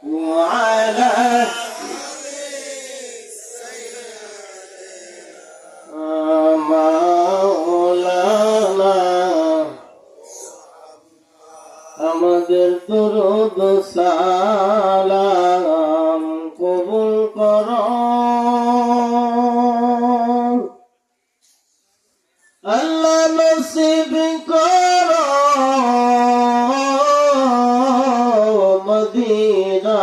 وعلى مولانا আমাদের দরুদ সালাম কবুল করো আল্লাহ নসিব করো মদিনা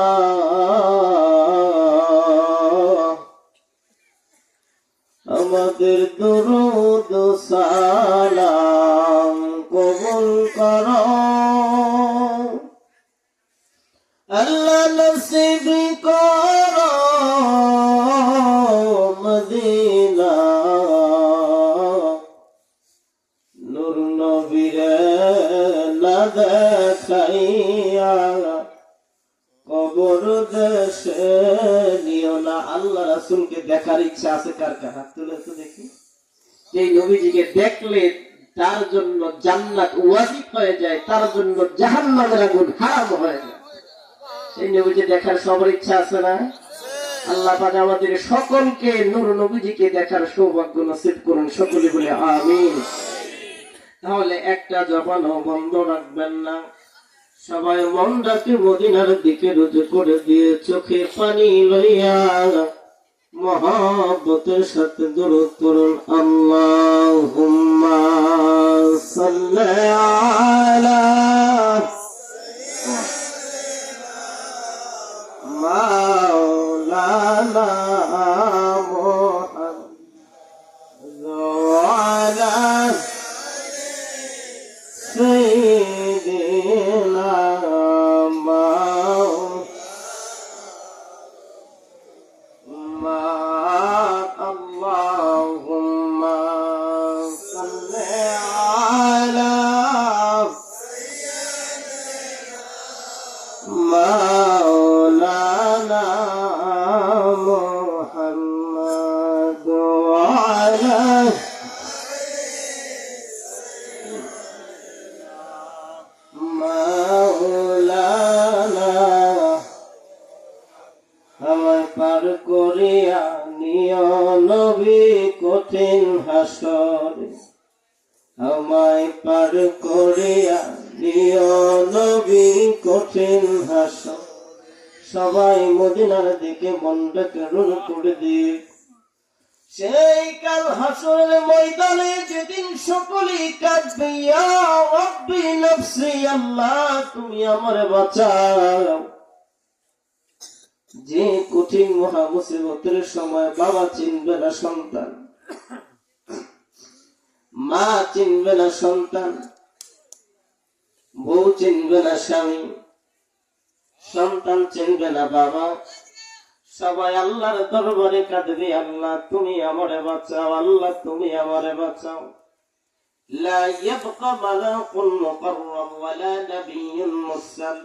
আমাদের দরুদ সালাম কবুল করো আল্লাহ নসিব করো মদিনা নূর নবীরে না দেখাইয়া কবর দেশে নিও না। আল্লাহ রাসূলকে দেখার ইচ্ছা আছে কার কার? হাত তুলে তো দেখি। এই নবীজিকে দেখলে তার জন্য জান্নাত ওয়াজিব হয়ে যায়, তার জন্য জাহান্নামের আগুন হারাম হয়ে যায়। সেই নবীজি দেখার সবার ইচ্ছা আছে না? আল্লাহ পাক আমাদের সকলকে নূর নবীজিকে দেখার সৌভাগ্য নসিব করুন, সকলে বলে আমিন। তাহলে একটা জবানও বন্ধ রাখবেন না, সবাই মনটাকে মদিনার দিকে রুজু করে দিয়ে চোখে পানি লইয়া মহব্বতের সাথে দরুদ পড়ুন। আল্লাহুম্মা সাল্লি আলা মাওলানা মুহাম্মদ ওয়া আলা সাইয়্যিদিনা আল্লাহুম্মা সাল্লি আলা মাওলানা মুহাম্মদ ওয়া আলা মাওলানা আমায় পার করিয়া নিও নবী কঠিন হাসরে, আমায় পার করিয়া নিও নবী কঠিন হাসর। সবাই মদিনার দিকে মনটাকে রুজু করে দিয়ে সেই কাল হাসরের ময়দানে যেদিন সকলেই কাঁদবে, ইয়া রাব্বি নফসি, আল্লাহ তুমি আমারে বাঁচাও। যে কঠিন মহা মুসিবতের সময় বাবা চিনবে না সন্তান, মা চিনবে না সন্তান, বউ চিনবে না স্বামী, সন্তান চিনবে না বাবা, সবাই আল্লাহর দরবারে কাঁদবে, আল্লাহ তুমি আমারে বাঁচাও, আল্লাহ তুমি আমারে বাঁচাও। লা ইয়াবকা মালাকুন মুকাররাম ওয়ালা নাবিয়্যুন মুরসাল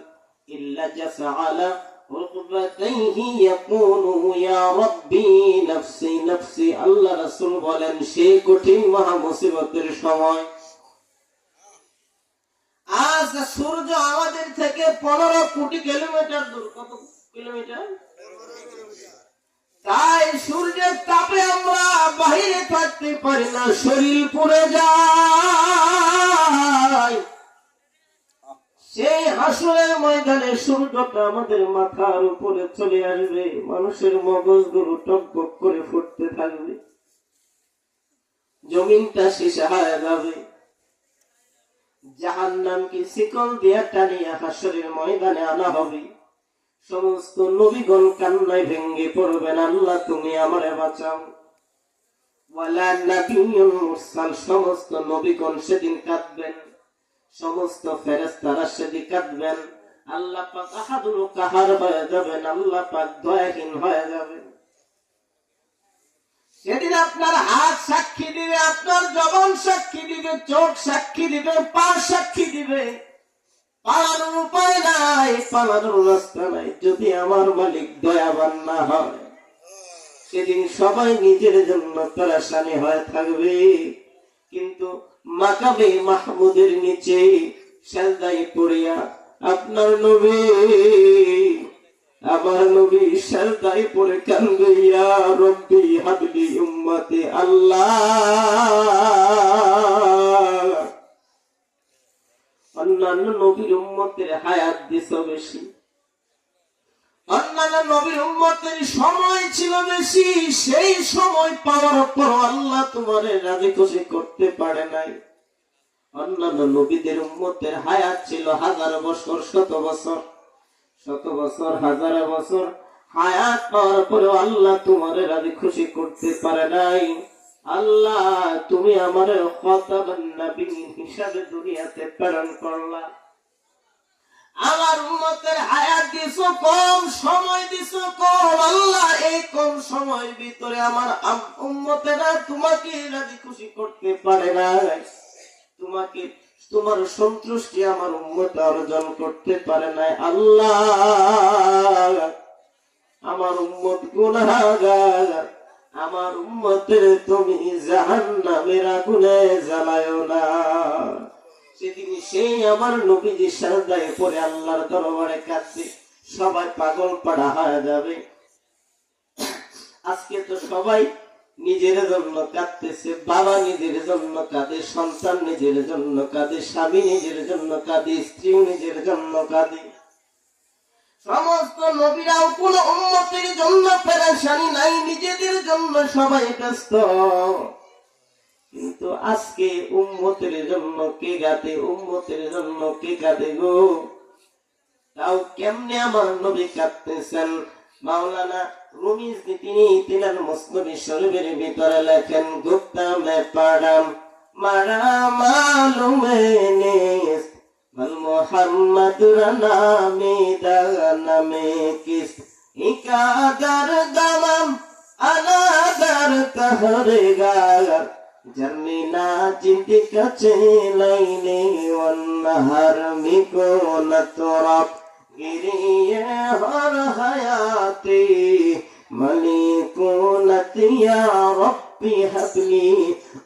ইল্লা জাসা আলা রুকবাতাইহি ইয়াকুলু ইয়া রাব্বি নাফসি নাফসি। আল্লাহ রাসূল বলেন সেই কঠিন মহা মুসিবতের সময় আজ সূর্য আমাদের থেকে 15 কোটি কিলোমিটার দূর। কত কিলোমিটার? তাই সূর্যের তাপে আমরা বাহিরে থাকতে পারি না, শরীর পুড়ে যায়। সেই হাসরের ময়দানে সূর্যটা আমাদের মাথার উপরে চলে আসবে, মানুষের মগজগুলো টকবক করে ফুটতে থাকবে, জমিনটা শেষে হয়ে যাবে। জাহান্নামকে শিকল দিয়ে টানিয়া হাসরের ময়দানে আনা হবে। সমস্ত নবীগণ কান্নায় ভেঙ্গে পড়বেন, আল্লাহ তুমি আমারে বাঁচাও। ওয়ালা নাবিয়্যুন মুরসাল, সমস্ত নবীগণ সেদিন কাঁদবেন, সমস্ত ফেরেশতারা সেদিন কাঁদবেন। আল্লাহ পাক আহাদুল কাহার হয়ে যাবেন, আল্লাহ পাক দয়াহীন হয়ে যাবেন। সেদিন আপনার হাত সাক্ষী দিবে, আপনার জবান সাক্ষী দিবে, চোখ সাক্ষী দিবে, পা সাক্ষী দিবে। পালানোর উপায় নাই, পালানোর রাস্তা নাই, যদি আমার মালিক দয়াবান না হয়। সেদিন সবাই নিজের জন্য পেরেশানি হয়ে থাকবে, কিন্তু মাকামে মাহমুদের নিচে সেজদায় পড়িয়া আপনার নবী আমার নবী সাজদায় পড়ে কান্দে, ইয়া রব্বি হাবলি উম্মতি। আল্লাহ, অন্যান্য নবীর উম্মতের হায়াত দিছ বেশি, অন্যান্য নবীর উম্মতের সময় ছিল বেশি, সেই সময় পাওয়ার পর আল্লাহ তোমারে রাজি খুশি করতে পারে নাই। অন্যান্য নবীদের উম্মতের হায়াত ছিল 1000 বছর, 100 বছর, 100 বছর, 1000 বছর হায়াত পাওয়ার পরে আল্লাহ তোমারে রাজি খুশি করতে পারে নাই। আল্লাহ, তুমি আমার খাতাবান নবী হিসাবে দুনিয়াতে প্রেরণ করলা, আমার উম্মতের হায়াত দিছো কম, সময় দিছো কম। আল্লাহ, এই কম সময়ের ভিতরে আমার উম্মতেরা তোমাকে রাজি খুশি করতে পারে না, তোমাকে তোমার সন্তুষ্টি আমার উম্মত অর্জন করতে পারে না। আল্লাহ, আমার উম্মত গুনাহগার, আমার উম্মতের তুমি জাহান্নামের আগুনে জ্বালায়ো না। সেদিন সেই আমার নবীজি সাজদায় পড়ে আল্লাহর দরবারে কাঁদছে, সবাই পাগল পাড়া হয়ে যাবে। আজকে তো সবাই নিজের জন্য কাঁদতেছে, বাবা নিজের জন্য কাঁদে, সন্তান নিজের জন্য কাঁদে, স্বামী নিজের জন্য কাঁদে, স্ত্রী নিজের জন্য কাঁদে। সমস্ত নবীরাও কোন উম্মতের জন্য পেরেশানি নাই, নিজেদের জন্য সবাই ব্যস্ত। কিন্তু আজকে উম্মতের জন্য কে কাঁদে, উম্মতের জন্য কে কাঁদে গো? তাও কেমনে আমার নবী কাঁদতেছেন? মাওলানা রুমি তিনি তিনার মুসনদ শরীফের ভিতরে লেখেন, গুপ্তা মে পাড়াম মারা মালুমে নিস বল মুহাম্মদুর নামে দানামে কিস ইকাদার দামাম আলাদার তাহরে গার জমিনা জিন্দি কাছে লাইনে ওয়ান্নাহার মিকোন তোরাব গিরিয়ে হর হায়াতে মালিকুনাত ইয়া রব্বি হাবলি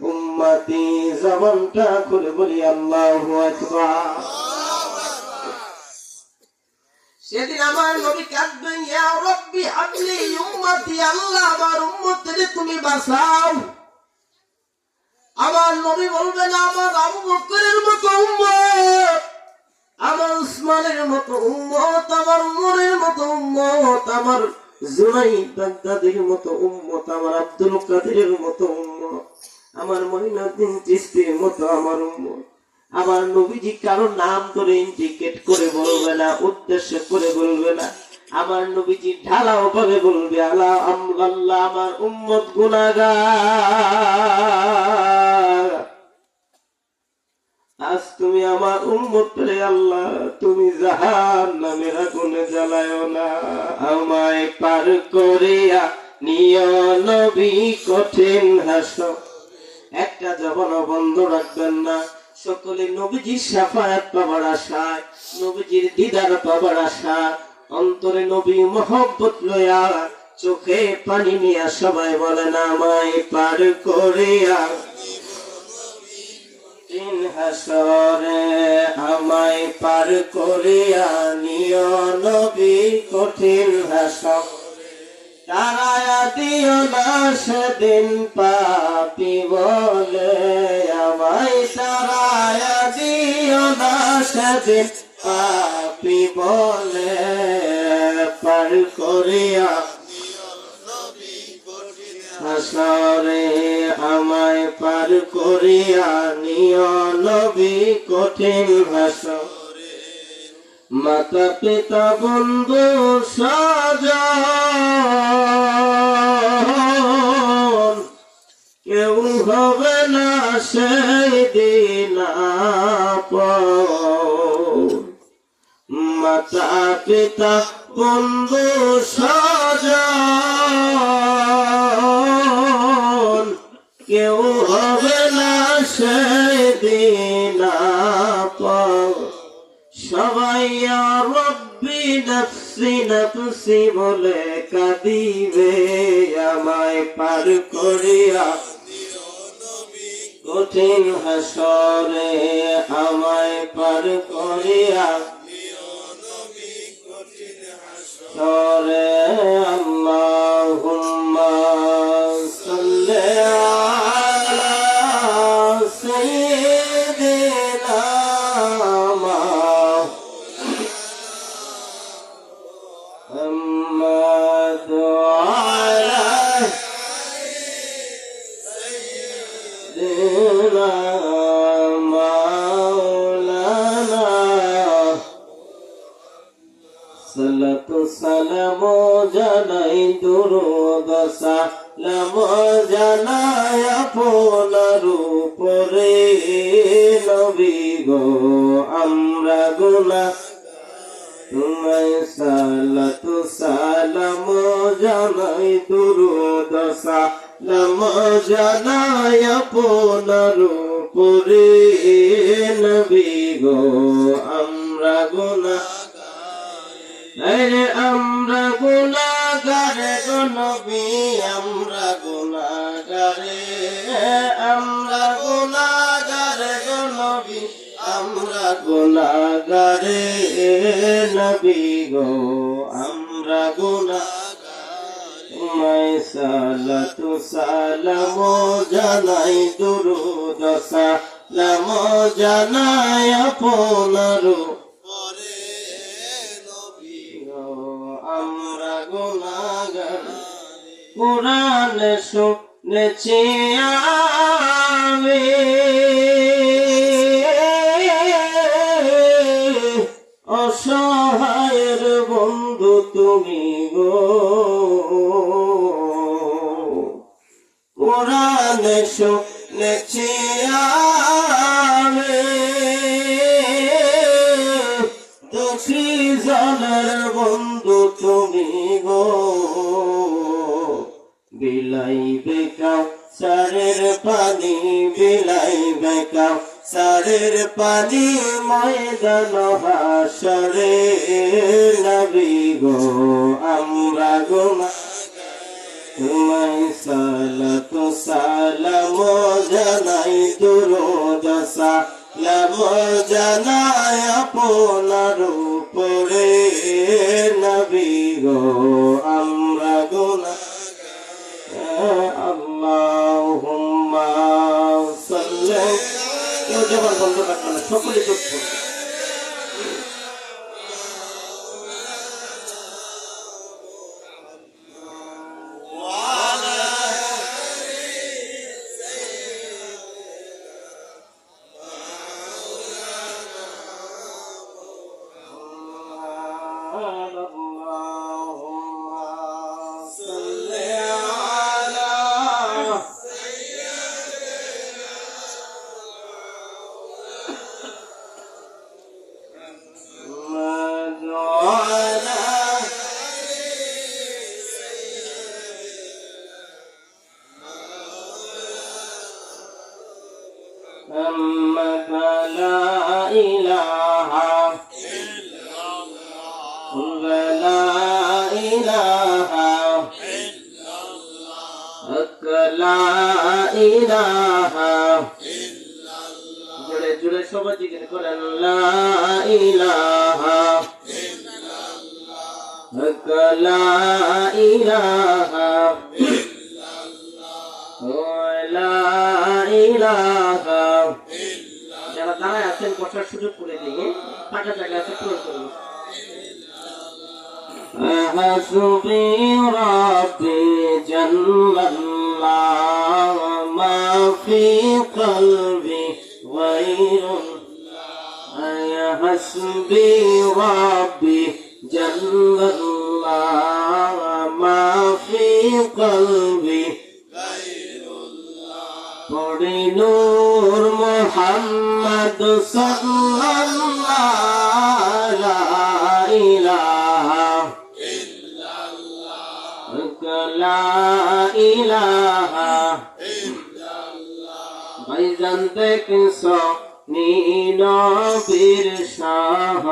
উম্মতি। জবানটা খুলে বলি আল্লাহু আকবার। সেদিন আমার নবী কাঁদবেন, ইয়া রব্বি হাবলি উম্মতি, আল্লাহ আমার উম্মতকে তুমি বাঁচাও। আমার নবী বলবেন, আমার আবু বকরের মতো উম্মত, আমার উসমানের মতো উম্মত, আমার উমরের মতো উম্মত, আমার জুনাইদ বাগদাদির মতো উম্মত, আমার আব্দুল কাদিরের মতো উম্মত, আমার মঈনুদ্দিন চিশতির মতো আমার উম্মত। আমার নবীজি কারো নাম ধরে ইন্ডিকেট করে বলবে না, উদ্দেশ্য করে বলবে না। আমার নবীজি ঢালাও ভাবে বলবে, আল্লাহ আমার উম্মত গুনাহগার, আজ তুমি আমার উম্মতরে আল্লাহ তুমি জাহান্নামের আগুনে জ্বালায়ো না। আমায় পার করিয়া নিও নবী কঠিন হাসর। একটা জবান বন্ধ রাখবেন না, সকলে নবীজির শাফায়াত পাবার আশায়, নবীজির দিদার পাবার আশায়, অন্তরে নবী মহব্বত লইয়া, চোখে পানি নিয়া সবাই বলেন, আমায় পার করিয়া হাসরে, আমায় পার করিয়া নিও নবী কঠিন হাসর। তারায়া দিও না সেদিন পাপী বলে, আমায় তারায়া দিও না সেদিন পাপী বলে, পার করিয়া হাসরে, আমায় পার করিয়া নিও নবী কঠিন হাসরে। মাতা পিতা বন্ধু স্বজন কেউ হবে না সেই দিন আপন। মাতা পিতা বন্ধু স্বজন কেউ হবে না সেই দিন আপন। সবাই ইয়া রব্বি নফসি নফসি বলে কাঁদিবে, আমায় পার করিয়া কঠিন হাসরে, আমায় পার করিয়া সরে আল্লাহুম্মা সাল্লি আলা সাইয়্যিদিনা মুহাম্মাদ আলা সাইয়্যিদিনা সালাতু সালাম জানাই দুরূদ সালাম জানাই আপনার উপরে নবী গো আমরা গুনাহ তোমায় সালাতু সালাম জানাই দুরূদ সালাম জানাই আপনার উপরে নবী গো আমরা গুনাহ আমরা গুনাহগারে গো নবী আমরা গুনাহগারে আমরা গুনাহগারে গো নবী আমরা গুনাহগারে নবী গো আমরা গুনাহগারে তোমায় সালাতু সালাম জানাই দুরূদ সালাম জানাই আপনার আমরা গুনাহগার কুরআন শুনেছি আমি অসহায়ের বন্ধু তুমি গো কুরআন শুনেছি আমি দুঃখী জনের বন্ধু তুমি গো বিলাইবে কাউসারের পানি বিলাইবে কাউসারের পানি ময়দান হাসরে নবী গো আমরা গুনাহগার তোমায় সালাতু সালাম জানাই দুরূদ সালাম জানাই আপনার উপরে নবী গো আমরা গুনাহগার আল্লাহুম্মা সাল্লি কেউ জবান বন্ধ রাখবে না সকলে চুপ করবে محمد لا إله إلا الله لا إله إلا الله لا إله إلا الله جڑے جڑے সবাই জিকির করেন লা ইলাহা ইল্লাল্লাহ লা ইলাহা লা ইলাহা যারা দাঁড়ায় আছেন বসার সুযোগ করে দিয়ে ফাঁকা জায়গা আছে পূরণ করুন হাসবি রাব্বি জাল্লাল্লাহ মা ফি কলবি গায়রুল্লাহ হাসবি রাব্বি জাল্লাল্লাহ মা ফি কলবি পড়ি নূর মুহাম্মদ সাল্লাল্লাহু লা ইলাহা ইল্লাল্লাহ লা ইলাহা ইল্লাল্লাহ ভাইজান দেখছো নি নবীর শাহ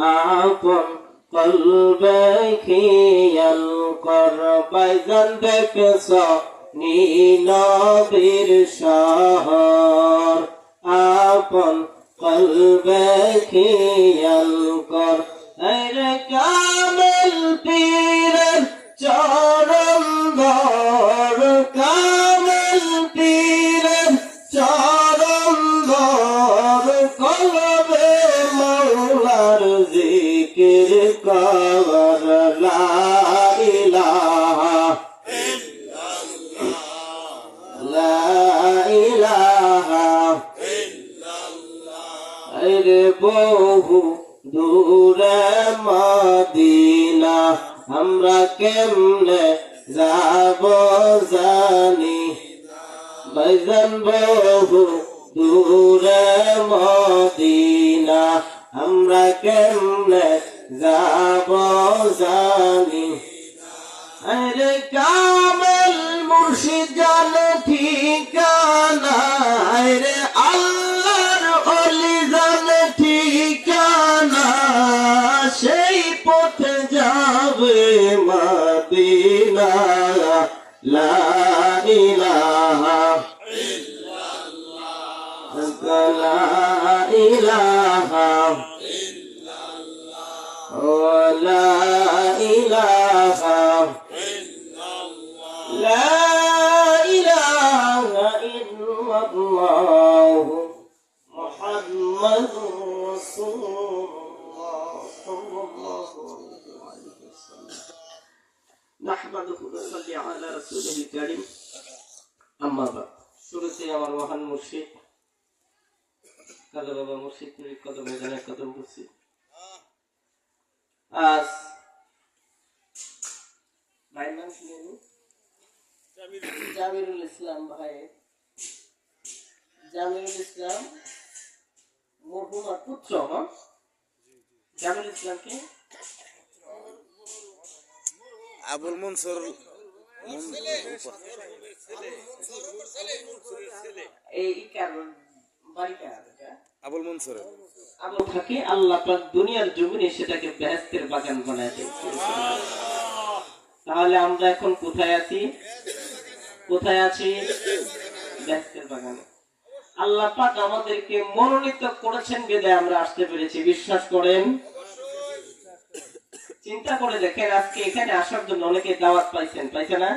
আপন কলবে খিয়াল কর ভাইজান দেখছো নি নবীর শহর আপন কলবে খিয়াল কর আরে কামেল পীরের চরণ ধর, কামেল পীরের চরণ ধর, কলবে মাওলার জিকির কর, লা ইলাহা লা ইলাহা আরে বহু দূরে মদিনা, আমরা কেমনে যাব জানি, ভাইজান বহু দূরে মদিনা, আমরা কেমনে যাব জানি। আরে কামেল মুর্শিদ জানে ঠিকানা, আরে আল্লাহর ওলি জানে ঠিকানা, সেই পথে যাবে মদিনা, লা ইলাহা লা ইলাহা লা ইলাহা লা ইলাহা ইল্লাল্লাহু মুহাম্মাদুর রাসূলুল্লাহ সাল্লাল্লাহু আলাইহি ওয়াসাল্লাম। নাহমাদুহু ওয়া নুসাল্লি আলা রাসূলিল কারীম। আম্মা বা'দ। শুরুতে আমার মহান মুর্শিদ কাজী বাবা মুর্শিদ পীরের কদমে জানাই কদম করছি। আজ ভাইয়ের নাম কি জানি? জামিরুল ইসলাম ভাই, জামিরুল ইসলাম মরহুমার পুত্র। জামিরুল ইসলাম কি? আবুল মনসুর এই কারণ বাড়িটা আবুল মনসুর আবু থাকে, আল্লাহ পাক দুনিয়ার জমিনে সেটাকে বেহেশতের বাগান বানায় দিয়েছে। তাহলে আমরা এখন কোথায় আছি? কোথায় আছি? বেহেশতের বাগানে। আল্লাহ পাক আমাদেরকে মনোনীত করেছেন বিধায় আমরা আসতে পেরেছি। বিশ্বাস করেন? চিন্তা করে দেখেন, আজকে এখানে আসার জন্য অনেকে দাওয়াত পাইছেন, পাইছে না?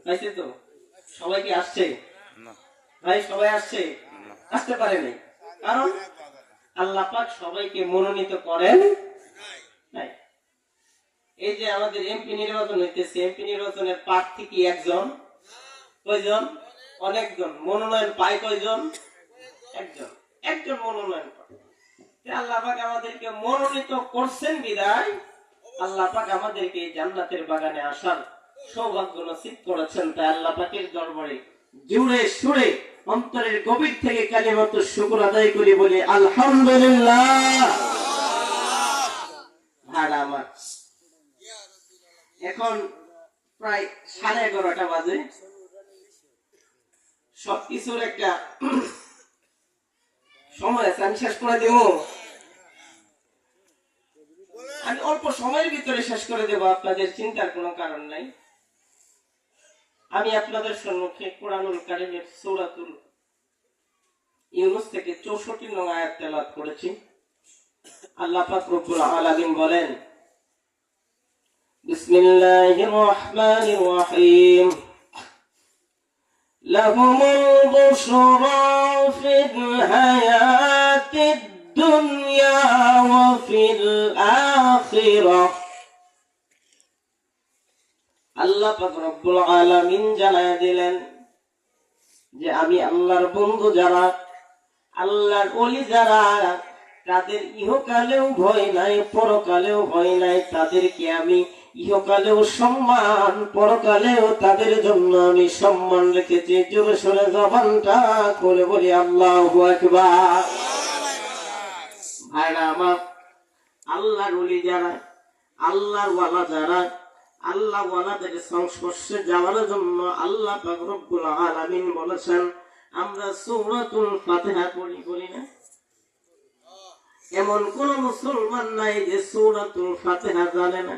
পাইছে তো? সবাই কি আসছে? ভাই সবাই আসছে? আসতে পারেনি, কারণ আল্লাহ পাক সবাইকে মনোনীত করেন নাই। এই যে আমাদের এমপি নির্বাচন হইতেছে, এমপি নির্বাচনের প্রার্থী কি একজন? কয়জন? অনেকজন। মনোনয়ন পায় কয়জন? একজন। একজন মনোনয়ন পায়। আল্লাহ পাক আমাদেরকে মনোনীত করছেন বিধায় আল্লাহ পাক আমাদেরকে জান্নাতের বাগানে আসার সৌভাগ্য নসিব করেছেন। তাই আল্লাহ পাকের দরবারে জুড়ে সুরে অন্তরের গভীর থেকে কালিমাতুর শুকর আদায় করি, বলি আলহামদুলিল্লাহ। ভাড়া আমার এখন প্রায় 11:30 বাজে। সবকিছুর একটা সময় আছে, আমি শেষ করে দেব। আমি অল্প সময়ের ভিতরে শেষ করে দেব, আপনাদের চিন্তার কোনো কারণ নাই। আমি আপনাদের সম্মুখে কুরআনুল কারীমের সূরাতুল ইউনূস থেকে 64 নং আয়াত তেলাওয়াত করেছি। আল্লাহ পাক রব্বুল আলামিন বলেন, বিসমিল্লাহির রহমানির রহিম, লাহুমুল বুশরা ফিল হায়াতিদ দুনিয়া ওয়া ফিল আখিরাহ। আল্লাহ পাক রব্বুল আলামিন জানায় দিলেন যে আমি আল্লাহর বন্ধু যারা, আল্লাহর ওলি যারা, তাদের ইহকালেও ভয় নাই, পরকালেও ভয় নাই। তাদেরকে আমি ইহকালেও সম্মান, পরকালেও তাদের জন্য আমি সম্মান রেখেছি। জোরে সোরে জবানটা খুলে বলি আল্লাহু আকবার। ভাইরা আমার, আল্লাহর ওলি যারা, আল্লাহর ওয়ালা যারা, আল্লাহ ওয়ালাদের সংস্পর্শে যাওয়ার জন্য আল্লাহ পাক রব্বুল আলামিন বলেছেন আমরা সূরাতুল ফাতিহা পড়ি, বলি না? এমন কোন মুসলমান নাই যে সূরাতুল ফাতিহা জানে না।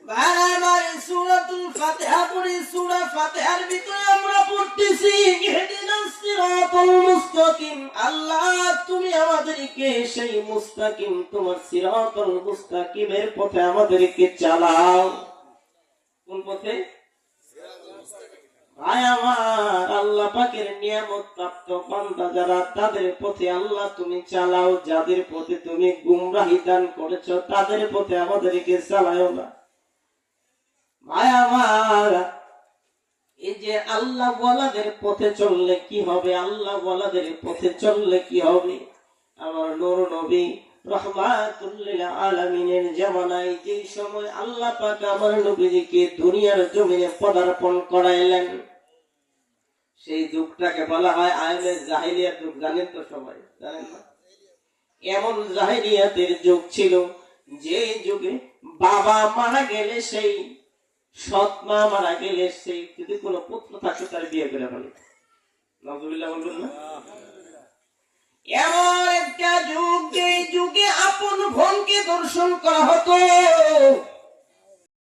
ভাই সূরাতুল ফাতিহা পড়ি, সূরা ফাতিহার ভিতরে আমরা পড়তেছি ইহদিনাস সিরাতাল মুস্তাকিম, আল্লাহ তুমি আমাদেরকে সেই মুস্তাকিম, তোমার সিরাতাল মুস্তাকিমের পথে আমাদেরকে চালাও। কোন পথে? ভাই আমার, আল্লাহ পাকের নিয়ামত প্রাপ্ত বান্দা যারা, তাদের পথে আল্লাহ তুমি চালাও। যাদের পথে তুমি গুমরাহি দান করেছো, তাদের পথে আমাদেরকে চালাও না। ভাই আমার, এই যে আল্লাহ ওয়ালাদের পথে চললে কি হবে, আল্লাহ ওয়ালাদের পথে চললে কি হবে? আমার নূর নবী রাহমাতুল লিল আলামিনের জামানায় যে সময় আল্লাহ পাক আমার নবীকে দুনিয়ার জমিনে পদার্পণ করাইলেন, সেই যুগটাকে বলা হয় আইলে জাহিলিয়াত যুগ। জানেন তো সবাই? জানেন না? এমন জাহিলিয়াতের যুগ ছিল যে যুগে বাবা মারা গেলে, সেই সৎ মা মারা গেলে, সেই যদি কোনো পুত্র থাকে তার বিয়ে করে ফেলে। নাউযুবিল্লাহ বলবেন না? এমন একটা যুগ, যে যুগে আপন বোনকে দর্শন করা হতো,